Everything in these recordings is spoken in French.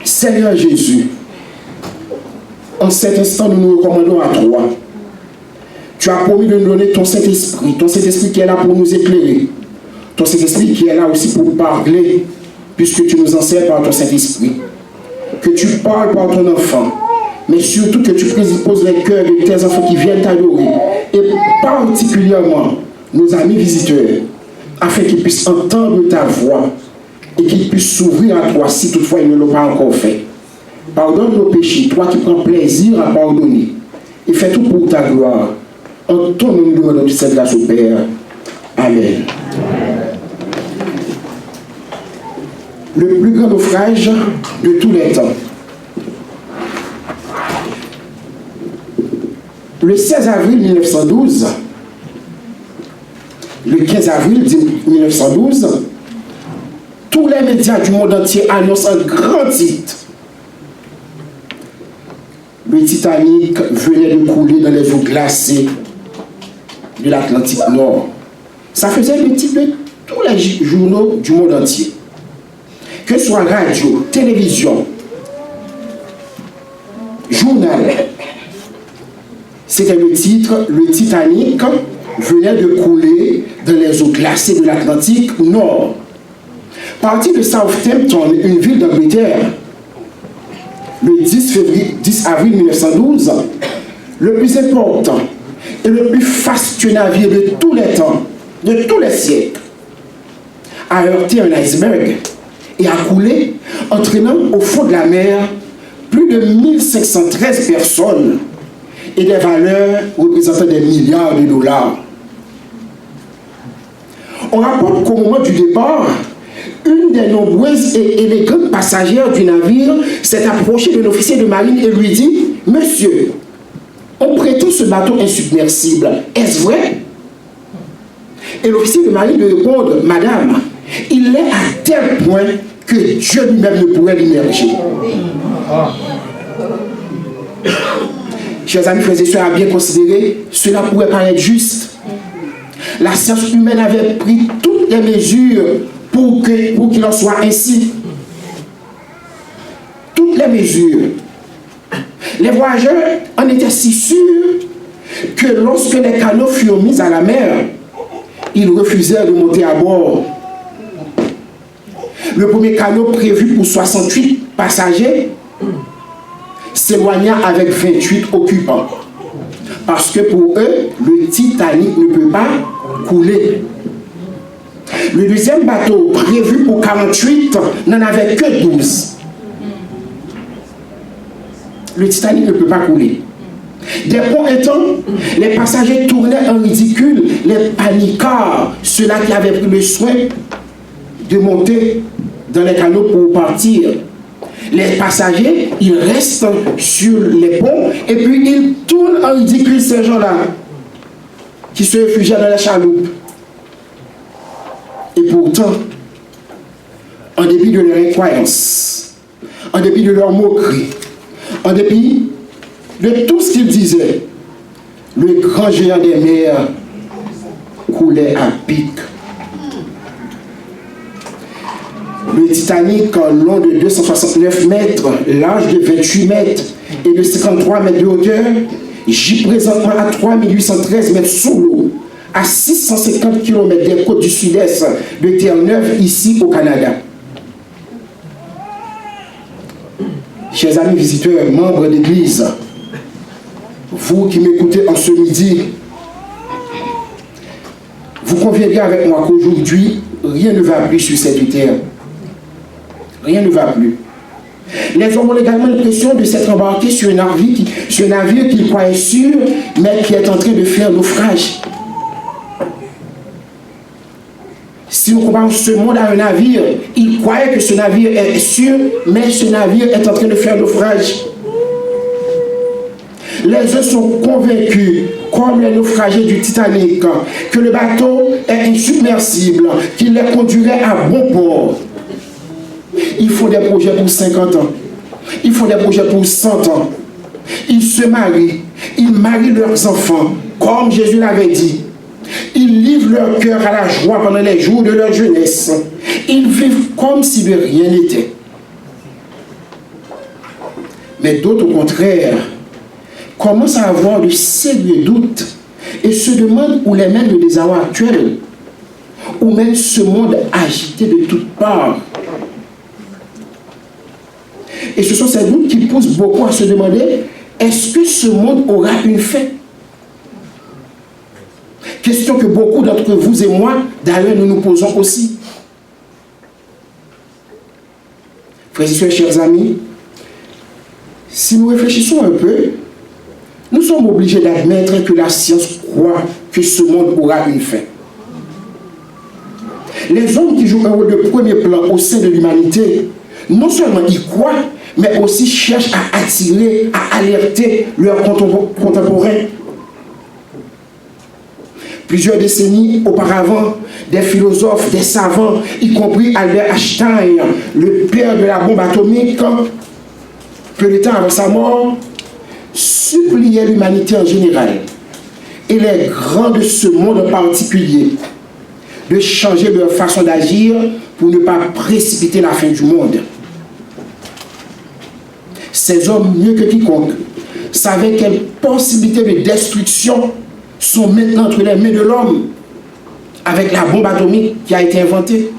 Seigneur Jésus, en cet instant, nous nous recommandons à toi. Tu as promis de nous donner ton Saint-Esprit qui est là pour nous éclairer, ton Saint-Esprit qui est là aussi pour parler, puisque tu nous enseignes par ton Saint-Esprit. Que tu parles par ton enfant, mais surtout que tu prédisposes les cœurs de tes enfants qui viennent t'adorer, et particulièrement nos amis visiteurs, afin qu'ils puissent entendre ta voix et qu'ils puissent s'ouvrir à toi si toutefois ils ne l'ont pas encore fait. Pardonne nos péchés, toi qui prends plaisir à pardonner, et fais tout pour ta gloire. En ton nom, nous demandons cette grâce au Père. Amen. Le plus grand naufrage de tous les temps. Le 16 avril 1912, le 15 avril 1912, tous les médias du monde entier annoncent un grand titre. Le Titanic venait de couler dans les eaux glacées de l'Atlantique Nord. Ça faisait le titre de tous les journaux du monde entier. Que ce soit radio, télévision, journal, c'était le titre, le Titanic venait de couler dans les eaux glacées de l'Atlantique Nord. Parti de Southampton, une ville d'Angleterre, le 10 avril 1912, le plus important et le plus fastueux navire de tous les temps, de tous les siècles, a heurté un iceberg et a coulé, entraînant au fond de la mer plus de 1513 personnes et des valeurs représentant des milliards de dollars. On rapporte qu'au moment du départ, une des nombreuses et élégantes passagères du navire s'est approchée de l'officier de marine et lui dit « Monsieur, on prétend ce bateau insubmersible, est-ce vrai ?» Et l'officier de marine lui répond « Madame, il l'est à tel point que Dieu lui-même ne pourrait l'immerger. » Chers amis, frères et sœurs, à bien considérer, cela pourrait paraître juste. La science humaine avait pris toutes les mesures pour qu'il en soit ainsi. Toutes les mesures. Les voyageurs en étaient si sûrs que lorsque les canots furent mis à la mer, ils refusèrent de monter à bord. Le premier canot prévu pour 68 passagers s'éloigna avec 28 occupants. Parce que pour eux, le Titanic ne peut pas couler. Le deuxième bateau, prévu pour 48, n'en avait que 12. Le Titanic ne peut pas couler. Des ponts étant, les passagers tournaient en ridicule, les paniquards, ceux-là qui avaient pris le soin de monter dans les canots pour partir. Les passagers, ils restent sur les ponts et puis ils tournent en ridicule ces gens-là qui se réfugiaient dans la chaloupe. Et pourtant, en dépit de leur incroyance, en dépit de leur moquerie, en dépit de tout ce qu'ils disaient, le grand géant des mers coulait à pic. Le Titanic, long de 269 mètres, large de 28 mètres et de 53 mètres de hauteur, gît présentement à 3813 mètres sous l'eau, à 650 km des côtes du sud-est de Terre-Neuve, ici au Canada. Chers amis visiteurs, membres d'église, vous qui m'écoutez en ce midi, vous conviendrez avec moi qu'aujourd'hui, rien ne va plus sur cette terre. Rien ne va plus. Les hommes ont également l'impression de s'être embarqués sur un navire qu'ils croyaient sûr, mais qui est en train de faire naufrage. Si nous comparons ce monde à un navire, ils croyaient que ce navire est sûr, mais ce navire est en train de faire naufrage. Les uns sont convaincus, comme les naufragés du Titanic, que le bateau est insubmersible, qu'il les conduirait à bon port. Il faut des projets pour 50 ans. Il faut des projets pour 100 ans. Ils se marient. Ils marient leurs enfants, comme Jésus l'avait dit. Ils livrent leur cœur à la joie pendant les jours de leur jeunesse. Ils vivent comme si de rien n'était. Mais d'autres, au contraire, commencent à avoir de sérieux doutes et se demandent où les mène le désarroi actuel, ou même ce monde agité de toutes parts. Et ce sont ces doutes qui poussent beaucoup à se demander, est-ce que ce monde aura une fin? Question que beaucoup d'entre vous et moi, d'ailleurs, nous nous posons aussi. Frères et sœurs, chers amis, si nous réfléchissons un peu, nous sommes obligés d'admettre que la science croit que ce monde aura une fin. Les hommes qui jouent un rôle de premier plan au sein de l'humanité, non seulement y croient, mais aussi cherchent à attirer, à alerter leurs contemporains. Plusieurs décennies auparavant, des philosophes, des savants, y compris Albert Einstein, le père de la bombe atomique, peu de temps avant sa mort, suppliaient l'humanité en général et les grands de ce monde en particulier de changer leur façon d'agir pour ne pas précipiter la fin du monde. Ces hommes, mieux que quiconque, savaient quelles possibilités de destruction sont maintenant entre les mains de l'homme avec la bombe atomique qui a été inventée.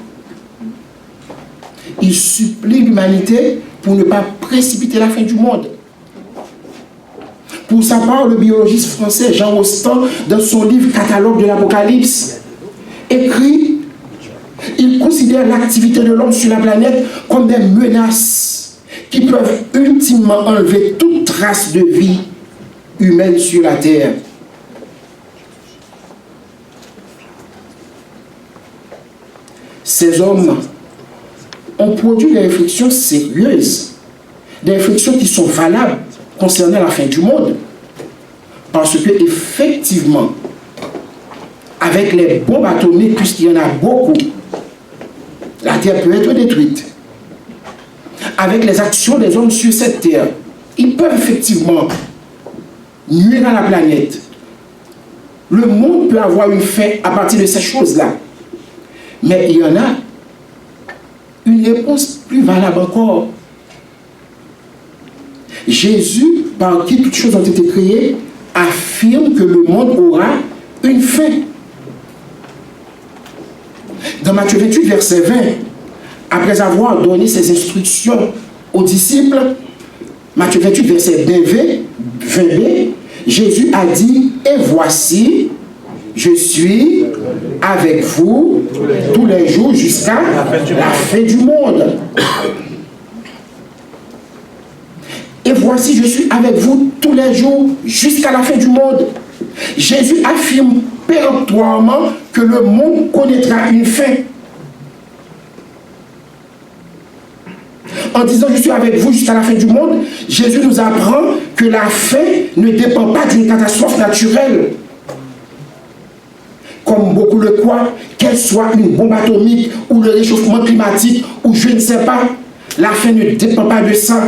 Ils supplient l'humanité pour ne pas précipiter la fin du monde. Pour sa part, le biologiste français Jean Rostand, dans son livre Catalogue de l'Apocalypse, écrit, il considère l'activité de l'homme sur la planète comme des menaces qui peuvent ultimement enlever toute trace de vie humaine sur la Terre. Ces hommes ont produit des réflexions sérieuses, des réflexions qui sont valables concernant la fin du monde. Parce que, effectivement, avec les bombes atomiques, puisqu'il y en a beaucoup, la Terre peut être détruite. Avec les actions des hommes sur cette Terre, ils peuvent effectivement nuire à la planète. Le monde peut avoir une fin à partir de ces choses-là. Mais il y en a une réponse plus valable encore. Jésus, par qui toutes choses ont été créées, affirme que le monde aura une fin. Dans Matthieu 28, verset 20, après avoir donné ses instructions aux disciples, Matthieu 28, verset 20b, Jésus a dit, « Et voici, je suis avec vous tous les jours jusqu'à la fin du monde. » Et voici, je suis avec vous tous les jours jusqu'à la fin du monde. Jésus affirme péremptoirement que le monde connaîtra une fin. En disant je suis avec vous jusqu'à la fin du monde, Jésus nous apprend que la fin ne dépend pas d'une catastrophe naturelle. Comme beaucoup le croient, qu'elle soit une bombe atomique ou le réchauffement climatique ou je ne sais pas, la fin ne dépend pas de ça.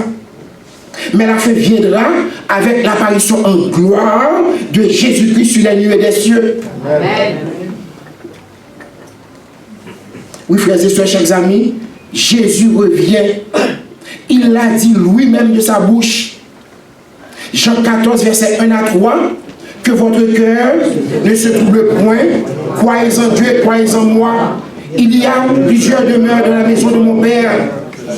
Mais la fin viendra avec l'apparition en gloire de Jésus-Christ sur les nuées des cieux. Amen. Oui, frères et sœurs, chers amis, Jésus revient. Il l'a dit lui-même de sa bouche. Jean 14, verset 1 à 3. Que votre cœur ne se trouble point. Croyez en Dieu et croyez en moi. Il y a plusieurs demeures dans la maison de mon Père.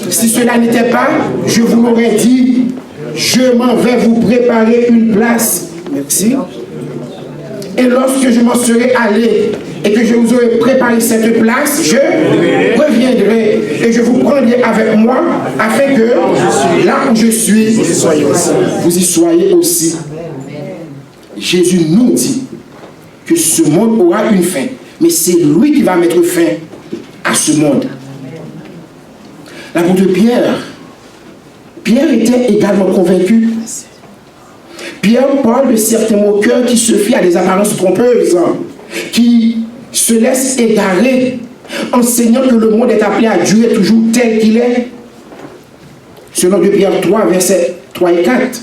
Si cela n'était pas, je vous l'aurais dit. Je m'en vais vous préparer une place. Merci. Et lorsque je m'en serai allé et que je vous aurai préparé cette place, je reviendrai et je vous prendrai avec moi afin que là où je suis, vous y soyez aussi. Jésus nous dit que ce monde aura une fin, mais c'est lui qui va mettre fin à ce monde. L'apôtre Pierre était également convaincu. Pierre parle de certains moqueurs qui se fient à des apparences trompeuses, qui se laissent égarer, enseignant que le monde est appelé à durer toujours tel qu'il est. Selon 2 Pierre 3, versets 3 et 4.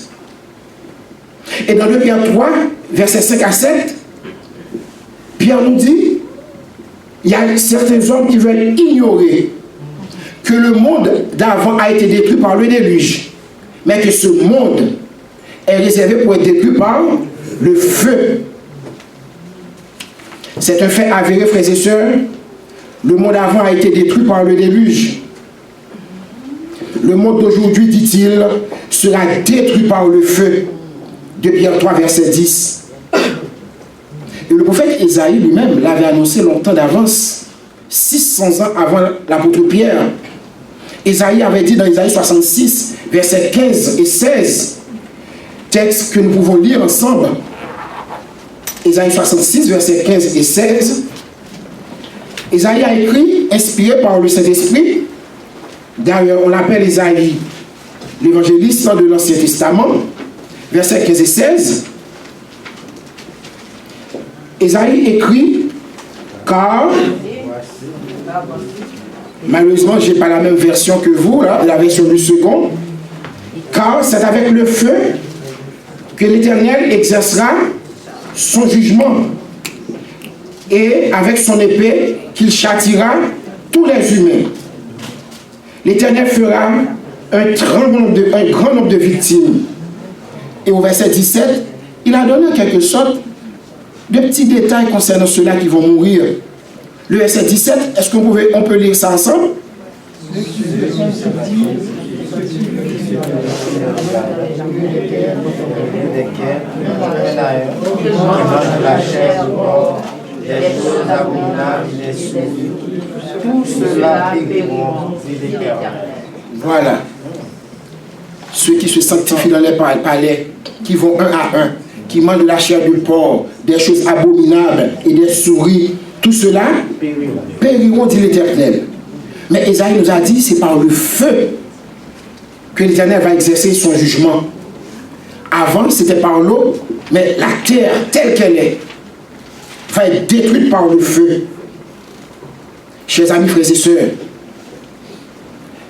Et dans 2 Pierre 3, versets 5 à 7, Pierre nous dit, il y a certains hommes qui veulent ignorer que le monde d'avant a été détruit par le déluge. mais que ce monde est réservé pour être détruit par le feu. C'est un fait avéré, frères et sœurs. Le monde avant a été détruit par le déluge. Le monde d'aujourd'hui, dit-il, sera détruit par le feu. De Pierre 3, verset 10. Et le prophète Ésaïe lui-même l'avait annoncé longtemps d'avance, 600 ans avant l'apôtre Pierre. Ésaïe avait dit dans Ésaïe 66, versets 15 et 16, texte que nous pouvons lire ensemble. Ésaïe 66, versets 15 et 16. Ésaïe a écrit, inspiré par le Saint-Esprit. D'ailleurs, on l'appelle Ésaïe, l'évangéliste de l'Ancien Testament, versets 15 et 16. Ésaïe écrit, car, malheureusement, je n'ai pas la même version que vous, là, la version du second, car c'est avec le feu que l'Éternel exercera son jugement, et avec son épée qu'il châtiera tous les humains. L'Éternel fera un grand nombre de victimes. Et au verset 17, il a donné en quelque sorte de petits détails concernant ceux-là qui vont mourir. Le verset 17, est-ce qu'on peut lire ça ensemble? Voilà. Ceux qui se sanctifient dans les palais, qui vont un à un, qui mangent de la chair du porc, des choses abominables et des souris, tout cela périront, dit l'Éternel. Mais Ésaïe nous a dit, c'est par le feu que l'Éternel va exercer son jugement. Avant, c'était par l'eau, mais la terre, telle qu'elle est, va être détruite par le feu. Chers amis, frères et sœurs,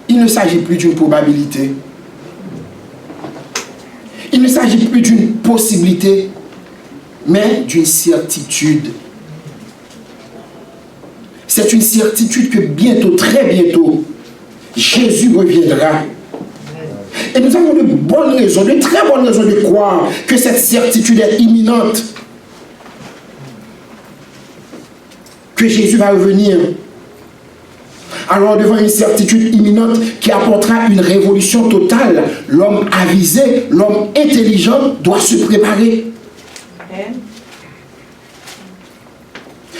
il ne s'agit plus d'une probabilité. Il ne s'agit plus d'une possibilité, mais d'une certitude. C'est une certitude que bientôt, très bientôt, Jésus reviendra. Et nous avons de bonnes raisons, de très bonnes raisons de croire que cette certitude est imminente. Que Jésus va revenir. Alors devant une certitude imminente qui apportera une révolution totale, l'homme avisé, l'homme intelligent doit se préparer.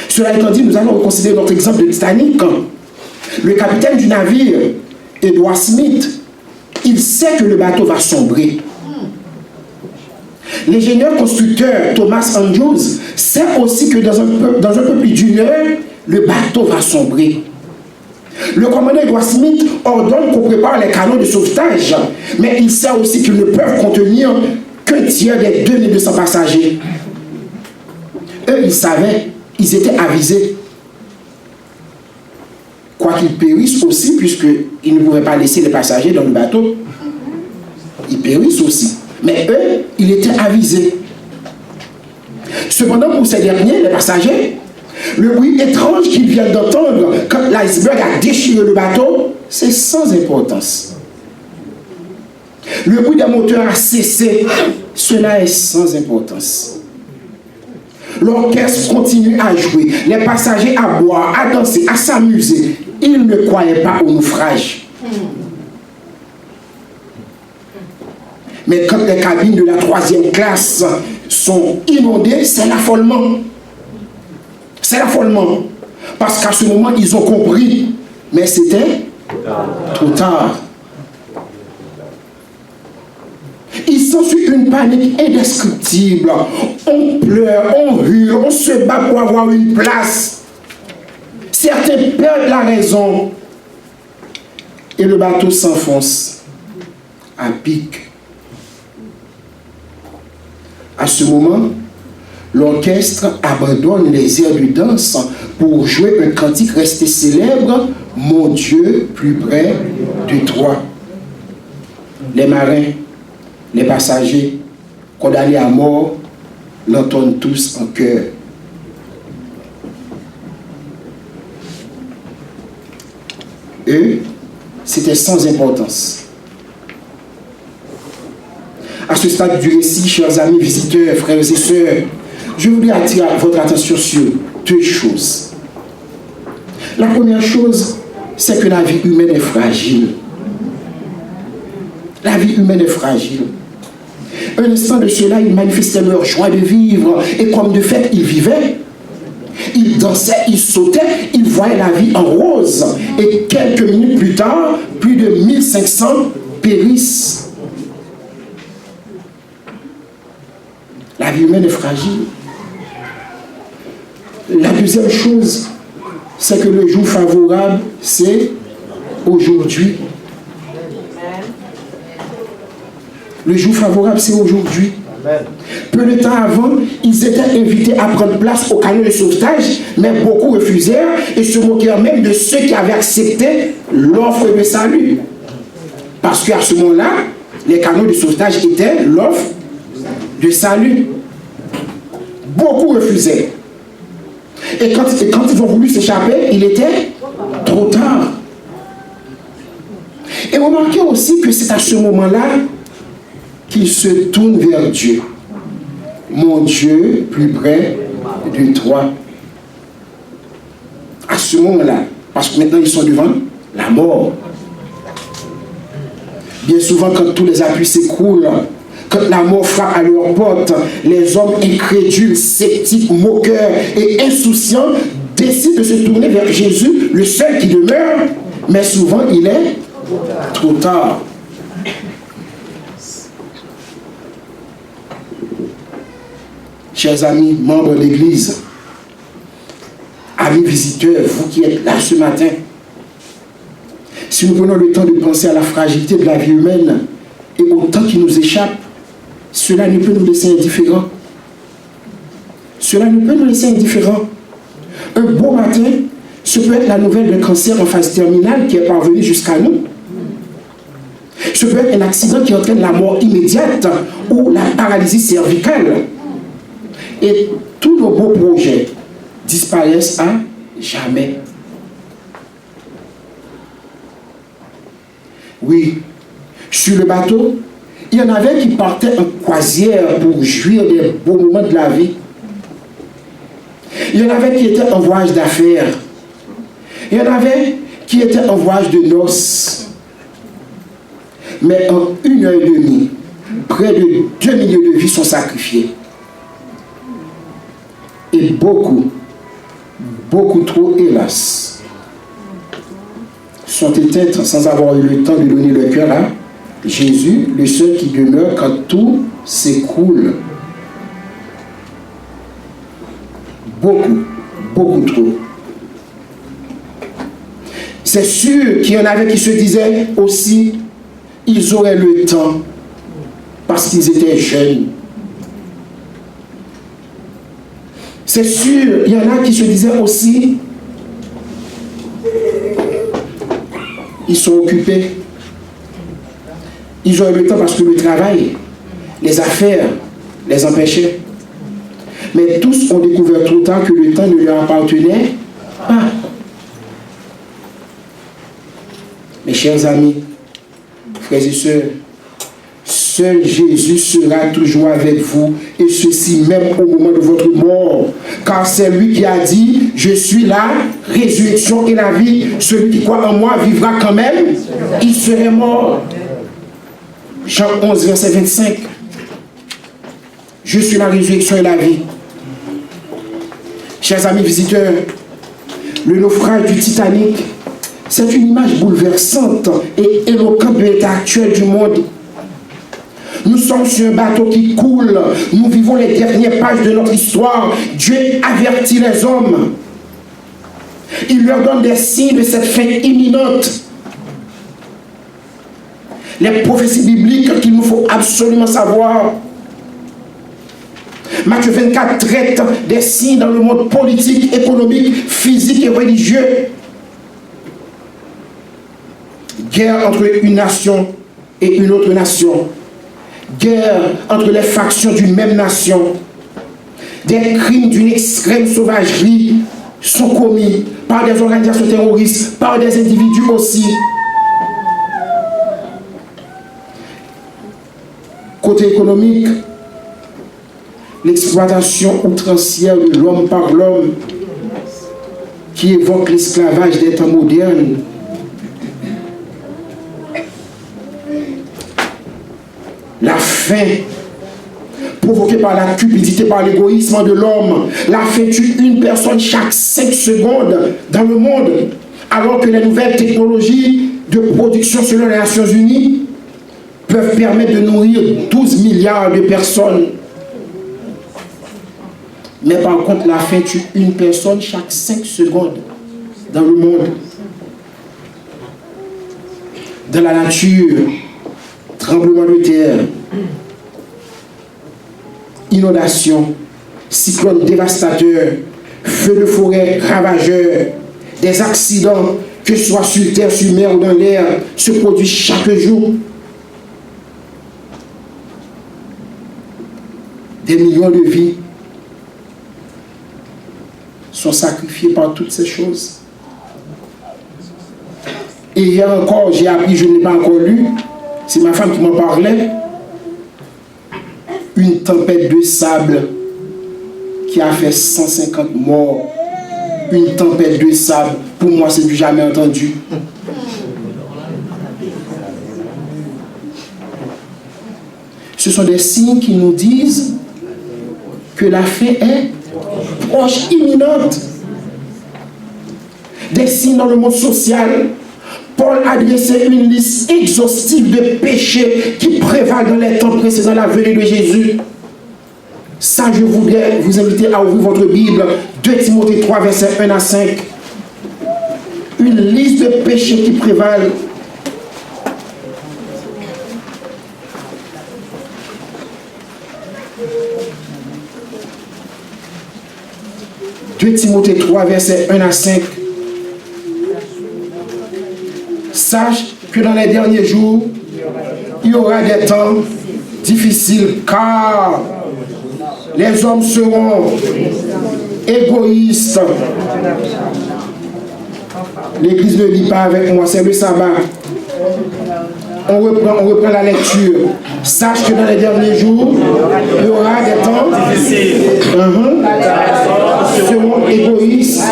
Cela étant dit, nous allons considérer notre exemple de Titanic. Le capitaine du navire, Edward Smith, il sait que le bateau va sombrer. L'ingénieur constructeur Thomas Andrews sait aussi que dans un peu plus d'une heure, le bateau va sombrer. Le commandant Edward Smith ordonne qu'on prépare les canaux de sauvetage, mais il sait aussi qu'ils ne peuvent contenir qu'un tiers des 2200 passagers. Eux, ils savaient, ils étaient avisés. Quoi qu'ils périssent aussi, puisqu'ils ne pouvaient pas laisser les passagers dans le bateau, ils périssent aussi. Mais eux, ils étaient avisés. Cependant, pour ces derniers, les passagers, le bruit étrange qu'ils viennent d'entendre quand l'iceberg a déchiré le bateau, c'est sans importance. Le bruit des moteurs a cessé, cela est sans importance. L'orchestre continue à jouer, les passagers à boire, à danser, à s'amuser. Ils ne croyaient pas au naufrage. Mais quand les cabines de la 3e classe sont inondées, c'est l'affolement. C'est l'affolement. Parce qu'à ce moment, ils ont compris. Mais c'était trop tard. Il s'ensuit une panique indescriptible. On pleure, on hurle, on se bat pour avoir une place. Certains perdent la raison. Et le bateau s'enfonce à pic. À ce moment, l'orchestre abandonne les airs de danse pour jouer un cantique resté célèbre, « Mon Dieu, plus près de toi ». Les marins, les passagers, condamnés à mort, l'entendent tous en chœur. Eux, c'était sans importance. ce stade du récit, chers amis, visiteurs, frères et sœurs, je voulais attirer votre attention sur deux choses. La première chose, c'est que la vie humaine est fragile. La vie humaine est fragile. Un instant de cela, ils manifestaient leur joie de vivre, et comme de fait, ils vivaient. Ils dansaient, ils sautaient, ils voyaient la vie en rose. Et quelques minutes plus tard, plus de 1500 périssent. La vie humaine est fragile. La deuxième chose, c'est que le jour favorable, c'est aujourd'hui. Le jour favorable, c'est aujourd'hui. Peu de temps avant, ils étaient invités à prendre place au canot de sauvetage, mais beaucoup refusèrent et se moquèrent même de ceux qui avaient accepté l'offre de salut. Parce qu'à ce moment-là, les canots de sauvetage étaient l'offre de salut. Beaucoup refusaient. Et quand ils ont voulu s'échapper, il était trop tard. Et remarquez aussi que c'est à ce moment-là qu'ils se tournent vers Dieu. Mon Dieu, plus près de toi. À ce moment-là, parce que maintenant ils sont devant la mort. Bien souvent, quand tous les appuis s'écroulent, quand la mort frappe à leur porte, les hommes incrédules, sceptiques, moqueurs et insouciants décident de se tourner vers Jésus, le seul qui demeure, mais souvent il est trop tard. Chers amis, membres de l'Église, amis visiteurs, vous qui êtes là ce matin, si nous prenons le temps de penser à la fragilité de la vie humaine et au temps qui nous échappe, cela ne peut nous laisser indifférents. Cela ne peut nous laisser indifférents. Un beau matin, ce peut être la nouvelle d'un cancer en phase terminale qui est parvenu jusqu'à nous. Ce peut être un accident qui entraîne la mort immédiate ou la paralysie cervicale. Et tous nos beaux projets disparaissent à jamais. Oui, sur le bateau, il y en avait qui partaient en croisière pour jouir des beaux moments de la vie. Il y en avait qui étaient en voyage d'affaires. Il y en avait qui étaient en voyage de noces. Mais en 1h30, près de 2 millions de vies sont sacrifiées. Et beaucoup trop, hélas, sont éteintes sans avoir eu le temps de donner le cœur à Jésus, le seul qui demeure quand tout s'écroule. Beaucoup trop. C'est sûr qu'il y en avait qui se disaient aussi, ils auraient le temps parce qu'ils étaient jeunes. C'est sûr, il y en a qui se disaient aussi, ils sont occupés. Ils ont eu le temps parce que le travail, les affaires les empêchaient. Mais tous ont découvert trop tard que le temps ne leur appartenait pas. Mes chers amis, frères et sœurs, seul Jésus sera toujours avec vous, et ceci même au moment de votre mort. Car c'est lui qui a dit, je suis la résurrection et la vie. Celui qui croit en moi vivra quand même, il serait mort. Jean 11, verset 25. Je suis la résurrection et la vie. Chers amis visiteurs, le naufrage du Titanic, c'est une image bouleversante et éloquente de l'état actuel du monde. Nous sommes sur un bateau qui coule. Nous vivons les dernières pages de notre histoire. Dieu avertit les hommes. Il leur donne des signes de cette fin imminente. Les prophéties bibliques qu'il nous faut absolument savoir. Matthieu 24 traite des signes dans le monde politique, économique, physique et religieux. Guerre entre une nation et une autre nation. Guerre entre les factions d'une même nation. Des crimes d'une extrême sauvagerie sont commis par des organisations terroristes, par des individus aussi. côté économique, l'exploitation outrancière de l'homme par l'homme qui évoque l'esclavage des temps modernes. La faim provoquée par la cupidité, par l'égoïsme de l'homme. La faim tue une personne chaque 5 secondes dans le monde, alors que les nouvelles technologies de production selon les Nations Unies peuvent permettre de nourrir 12 milliards de personnes. Mais par contre, la faim tue une personne chaque 5 secondes dans le monde. Dans la nature, tremblement de terre, inondations, cyclones dévastateurs, feux de forêt ravageurs, des accidents, que ce soit sur terre, sur mer ou dans l'air, se produisent chaque jour. Des millions de vies sont sacrifiées par toutes ces choses. Et hier encore, j'ai appris, je ne l'ai pas encore lu, c'est ma femme qui m'en parlait, une tempête de sable qui a fait 150 morts. Une tempête de sable, pour moi, c'est du jamais entendu. Ce sont des signes qui nous disent que la fin est proche, imminente. Des signes dans le monde social. Paul a dressé une liste exhaustive de péchés qui prévalent dans les temps précédant la venue de Jésus. Ça, je voudrais vous inviter à ouvrir votre Bible, 2 Timothée 3, versets 1 à 5. Une liste de péchés qui prévalent. « 2 Timothée 3, versets 1 à 5. Sache que dans les derniers jours, il y aura des temps difficiles, car les hommes seront égoïstes. » L'église ne lit pas avec moi, c'est le sabbat. On reprend la lecture. Sache que dans les derniers jours, il y aura des temps difficiles. Seront égoïstes.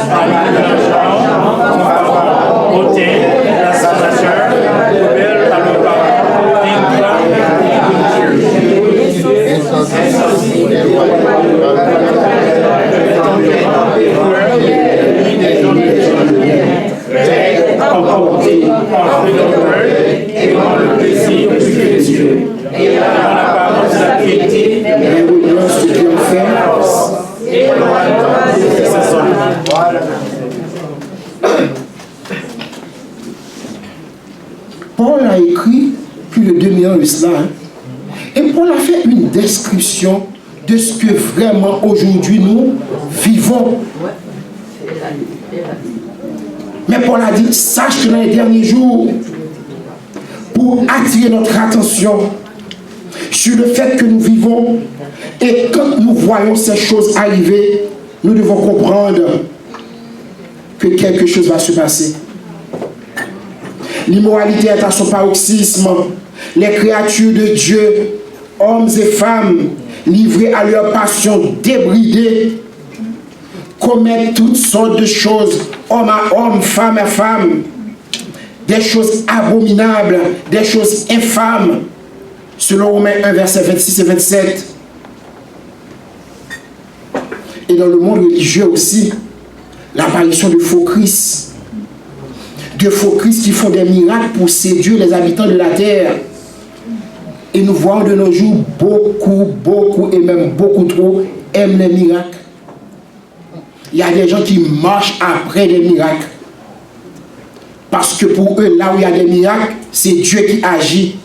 Paul a écrit plus de 2000 ans de cela. Et Paul a fait une description de ce que vraiment aujourd'hui nous vivons. Mais Paul a dit, sache que dans les derniers jours, pour attirer notre attention sur le fait que nous vivons, et quand nous voyons ces choses arriver, nous devons comprendre que quelque chose va se passer. L'immoralité est à son paroxysme. Les créatures de Dieu, hommes et femmes, livrés à leur passion débridée, commettent toutes sortes de choses, homme à homme, femme à femme, des choses abominables, des choses infâmes, selon Romains 1, versets 26 et 27. Et dans le monde religieux aussi, l'apparition de faux Christ, qui font des miracles pour séduire les habitants de la terre. Et nous voyons de nos jours beaucoup, et même beaucoup trop, aiment les miracles. Il y a des gens qui marchent après des miracles. Parce que pour eux, là où il y a des miracles, c'est Dieu qui agit.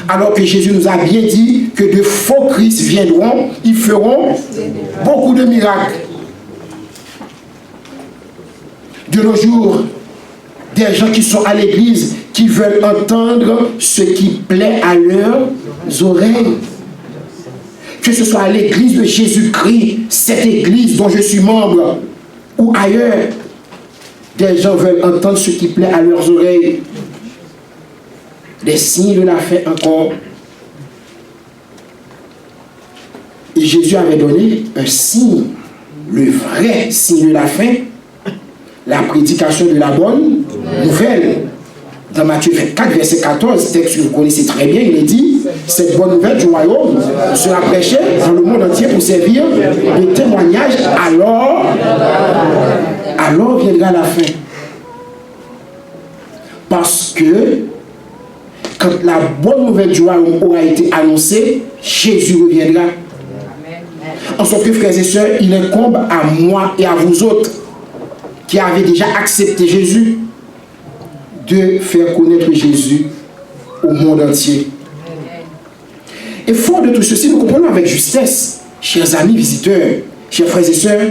Alors que Jésus nous a bien dit que de faux Christ viendront, ils feront beaucoup de miracles. De nos jours, des gens qui sont à l'église, qui veulent entendre ce qui plaît à leurs oreilles. Que ce soit à l'église de Jésus-Christ, cette église dont je suis membre, ou ailleurs, des gens veulent entendre ce qui plaît à leurs oreilles. Des signes de la fin encore. Et Jésus avait donné un signe, le vrai signe de la fin, la prédication de la bonne nouvelle. Dans Matthieu 24, verset 14, texte que vous connaissez très bien, il est dit, cette bonne nouvelle du royaume sera prêchée dans le monde entier pour servir de témoignage, alors viendra la fin. Parce que quand la bonne nouvelle du royaume aura été annoncée, Jésus reviendra. En sorte que, frères et sœurs, il incombe à moi et à vous autres qui avez déjà accepté Jésus de faire connaître Jésus au monde entier. Et fort de tout ceci, nous comprenons avec justesse, chers amis visiteurs, chers frères et sœurs,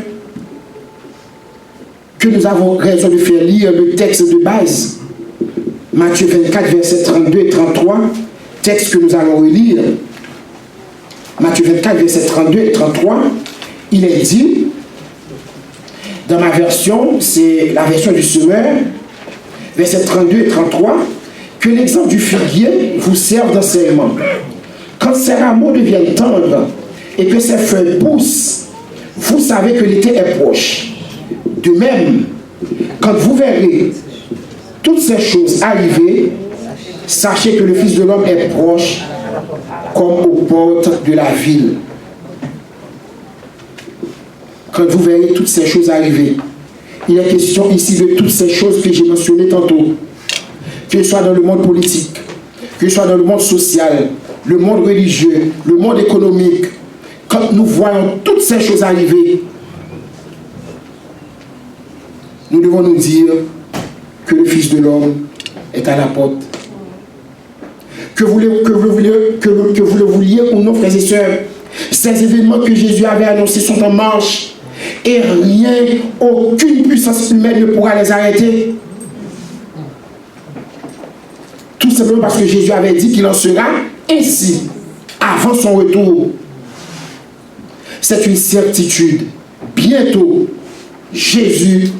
que nous avons raison de faire lire le texte de base, Matthieu 24, versets 32 et 33, texte que nous allons relire. Matthieu 24, versets 32 et 33, il est dit, dans ma version, c'est la version du semeur, versets 32 et 33, que l'exemple du figuier vous serve d'enseignement. Quand ses rameaux deviennent tendres et que ses feuilles poussent, vous savez que l'été est proche. De même, quand vous verrez toutes ces choses arriver, sachez que le Fils de l'homme est proche, comme aux portes de la ville. Quand vous verrez toutes ces choses arriver, il est question ici de toutes ces choses que j'ai mentionnées tantôt, que ce soit dans le monde politique, que ce soit dans le monde social, le monde religieux, le monde économique. Quand nous voyons toutes ces choses arriver, nous devons nous dire que le Fils de l'homme est à la porte. Que vous le vouliez ou non, frères et sœurs, ces événements que Jésus avait annoncés sont en marche et rien, aucune puissance humaine ne pourra les arrêter. Tout simplement parce que Jésus avait dit qu'il en sera ainsi avant son retour. C'est une certitude. Bientôt, Jésus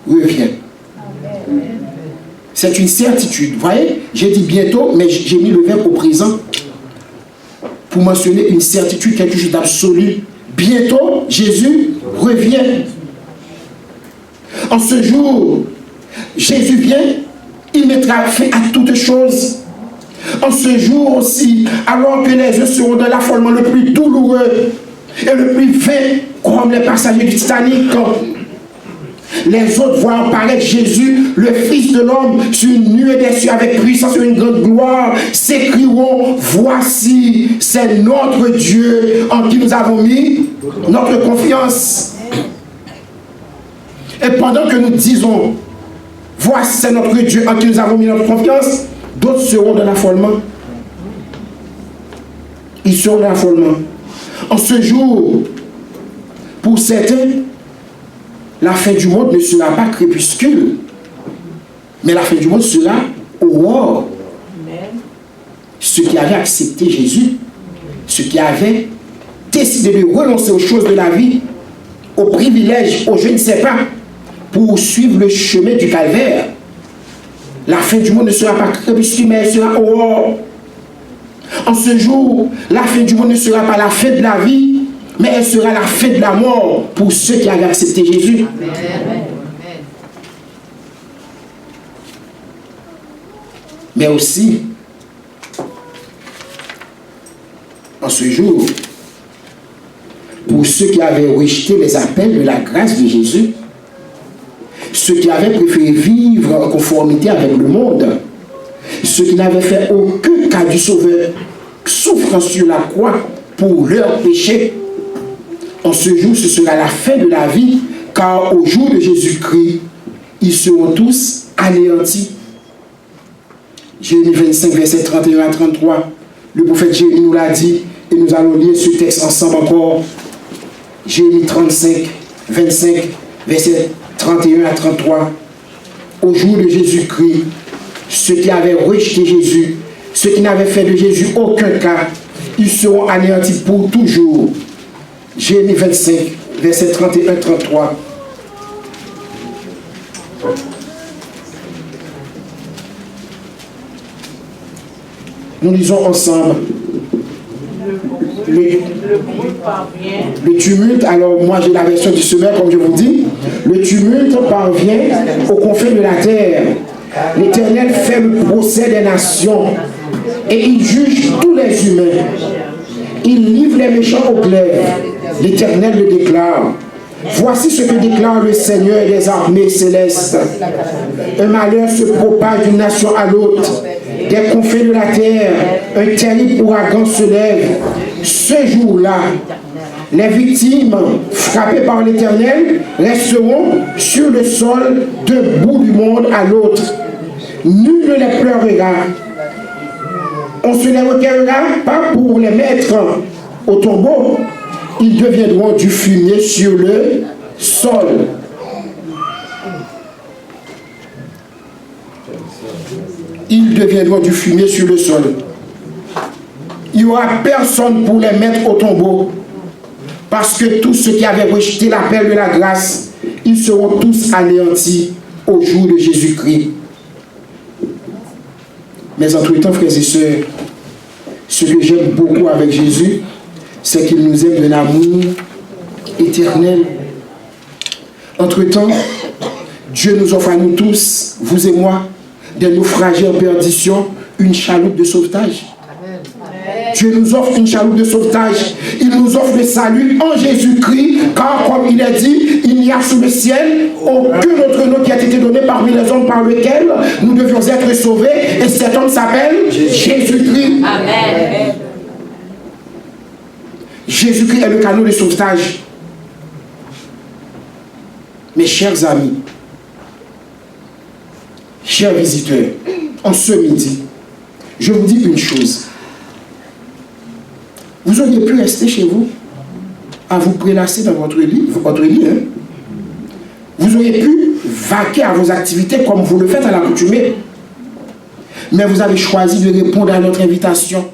revient. C'est une certitude. Vous voyez, j'ai dit bientôt, mais j'ai mis le verbe au présent pour mentionner une certitude, quelque chose d'absolu. Bientôt, Jésus revient. En ce jour, Jésus vient, il mettra fin à toutes choses. En ce jour aussi, alors que les yeux seront dans l'affolement le plus douloureux et le plus vain, comme les passagers du Titanic, les autres voient apparaître Jésus, le Fils de l'homme, sur une nuée des cieux avec puissance et une grande gloire, s'écrieront, voici, c'est notre Dieu en qui nous avons mis notre confiance. Et pendant que nous disons, voici, c'est notre Dieu en qui nous avons mis notre confiance, d'autres seront dans l'affolement. Ils seront dans l'affolement. En ce jour, pour certains, la fin du monde ne sera pas crépuscule, mais la fin du monde sera aurore. Ceux qui avaient accepté Jésus, ceux qui avaient décidé de renoncer aux choses de la vie, aux privilèges, aux je ne sais pas, pour suivre le chemin du calvaire, la fin du monde ne sera pas crépuscule, mais elle sera aurore. En ce jour, la fin du monde ne sera pas la fin de la vie, mais elle sera la fin de la mort pour ceux qui avaient accepté Jésus. Amen. Mais aussi, en ce jour, pour ceux qui avaient rejeté les appels de la grâce de Jésus, ceux qui avaient préféré vivre en conformité avec le monde, ceux qui n'avaient fait aucun cas du Sauveur souffrant sur la croix pour leurs péchés, en ce jour, ce sera la fin de la vie, car au jour de Jésus-Christ, ils seront tous anéantis. Jérémie 25, verset 31 à 33. Le prophète Jérémie nous l'a dit, et nous allons lire ce texte ensemble encore. Jérémie 35, 25, verset 31 à 33. Au jour de Jésus-Christ, ceux qui avaient rejeté Jésus, ceux qui n'avaient fait de Jésus aucun cas, ils seront anéantis pour toujours. Jérémie 25, verset 31-33. Nous lisons ensemble. Le tumulte, alors moi j'ai la version du semeur comme je vous dis, le tumulte parvient aux confins de la terre. L'Éternel fait le procès des nations et il juge tous les humains. Il livre les méchants au glaive. L'Éternel le déclare. Voici ce que déclare le Seigneur des armées célestes. Un malheur se propage d'une nation à l'autre. Des confins de la terre, un terrible ouragan se lève. Ce jour-là, les victimes frappées par l'Éternel resteront sur le sol d'un bout du monde à l'autre. Nul ne les pleurera. On se les recueillera pas pour les mettre au tombeau. Ils deviendront du fumier sur le sol. Ils deviendront du fumier sur le sol. Il n'y aura personne pour les mettre au tombeau. Parce que tous ceux qui avaient rejeté l'appel de la grâce, ils seront tous anéantis au jour de Jésus-Christ. Mais entre-temps, frères et sœurs, ce que j'aime beaucoup avec Jésus, c'est qu'il nous aime d'un amour éternel. Entre-temps, Dieu nous offre à nous tous, vous et moi, des naufragés en perdition, une chaloupe de sauvetage. Dieu nous offre une chaloupe de sauvetage. Il nous offre le salut en Jésus-Christ, car comme il est dit, il n'y a sous le ciel aucun autre nom qui a été donné parmi les hommes par lequel nous devions être sauvés. Et cet homme s'appelle Jésus-Christ. Amen. Jésus-Christ est le canot de sauvetage. Mes chers amis, chers visiteurs, en ce midi, je vous dis une chose. Vous auriez pu rester chez vous, à vous prélasser dans votre lit hein? Vous auriez pu vaquer à vos activités comme vous le faites à l'accoutumée. Mais vous avez choisi de répondre à notre invitation.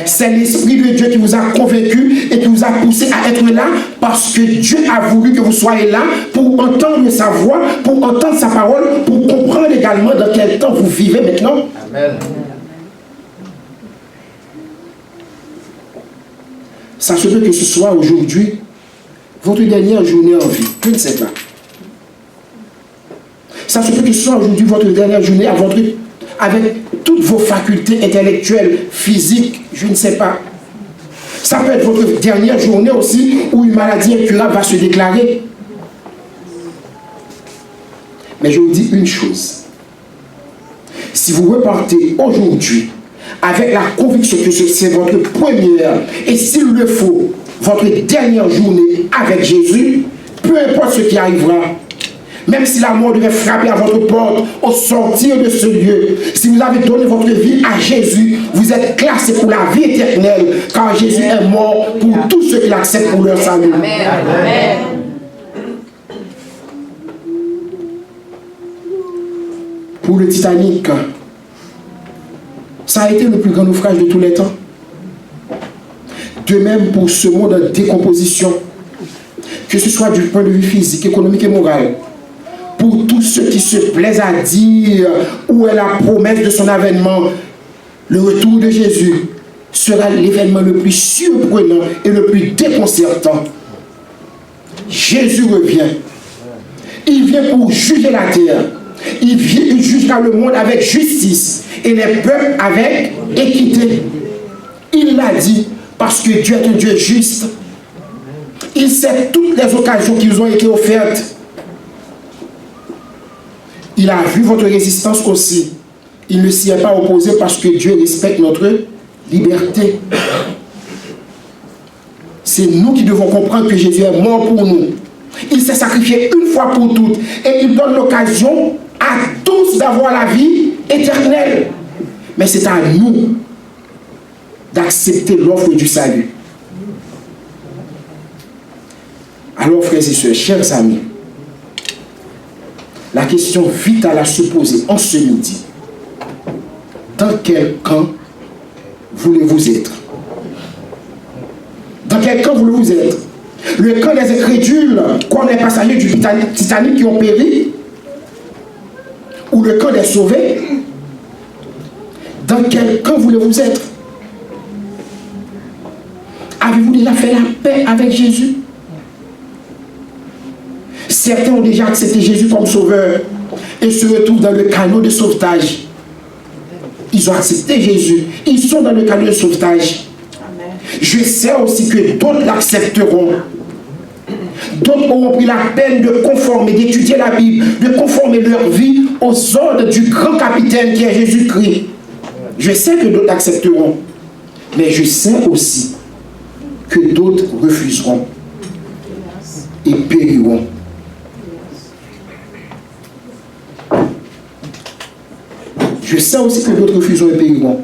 C'est l'Esprit de Dieu qui vous a convaincu et qui vous a poussé à être là parce que Dieu a voulu que vous soyez là pour entendre sa voix, pour entendre sa parole, pour comprendre également dans quel temps vous vivez maintenant. Amen. Ça se peut que ce soit aujourd'hui votre dernière journée en vie. Je ne sais pas. Ça se peut que ce soit aujourd'hui votre dernière journée avec toutes vos facultés intellectuelles, physiques, je ne sais pas. Ça peut être votre dernière journée aussi où une maladie incurable va se déclarer. Mais je vous dis une chose. Si vous repartez aujourd'hui avec la conviction que c'est votre première et s'il le faut, votre dernière journée avec Jésus, peu importe ce qui arrivera, même si la mort devait frapper à votre porte au sortir de ce lieu, si vous avez donné votre vie à Jésus, vous êtes classé pour la vie éternelle, car Jésus est mort pour tous ceux qui l'acceptent pour leur salut. Amen. Amen. Pour le Titanic, ça a été le plus grand naufrage de tous les temps. De même pour ce monde en décomposition, que ce soit du point de vue physique, économique et moral. Pour tous ceux qui se plaisent à dire où est la promesse de son avènement, le retour de Jésus sera l'événement le plus surprenant et le plus déconcertant. Jésus revient. Il vient pour juger la terre. Il jugera le monde avec justice et les peuples avec équité. Il l'a dit parce que Dieu est un Dieu juste. Il sait toutes les occasions qui nous ont été offertes. Il a vu votre résistance aussi. Il ne s'y est pas opposé parce que Dieu respecte notre liberté. C'est nous qui devons comprendre que Jésus est mort pour nous. Il s'est sacrifié une fois pour toutes et il donne l'occasion à tous d'avoir la vie éternelle. Mais c'est à nous d'accepter l'offre du salut. Alors, frères et sœurs, chers amis, la question vitale à se poser en ce midi: dans quel camp voulez-vous être? Dans quel camp voulez-vous être? Le camp des incrédules, comme les passagers du Titanic qui ont péri, ou le camp des sauvés? Dans quel camp voulez-vous être? Avez-vous déjà fait la paix avec Jésus? Certains ont déjà accepté Jésus comme sauveur et se retrouvent dans le canot de sauvetage. Ils ont accepté Jésus. Ils sont dans le canot de sauvetage. Amen. Je sais aussi que d'autres l'accepteront. D'autres auront pris la peine de conformer, d'étudier la Bible, de conformer leur vie aux ordres du grand capitaine qui est Jésus-Christ. Je sais que d'autres l'accepteront. Mais je sais aussi que d'autres refuseront et périront. Je sais aussi que d'autres refuseront et périront.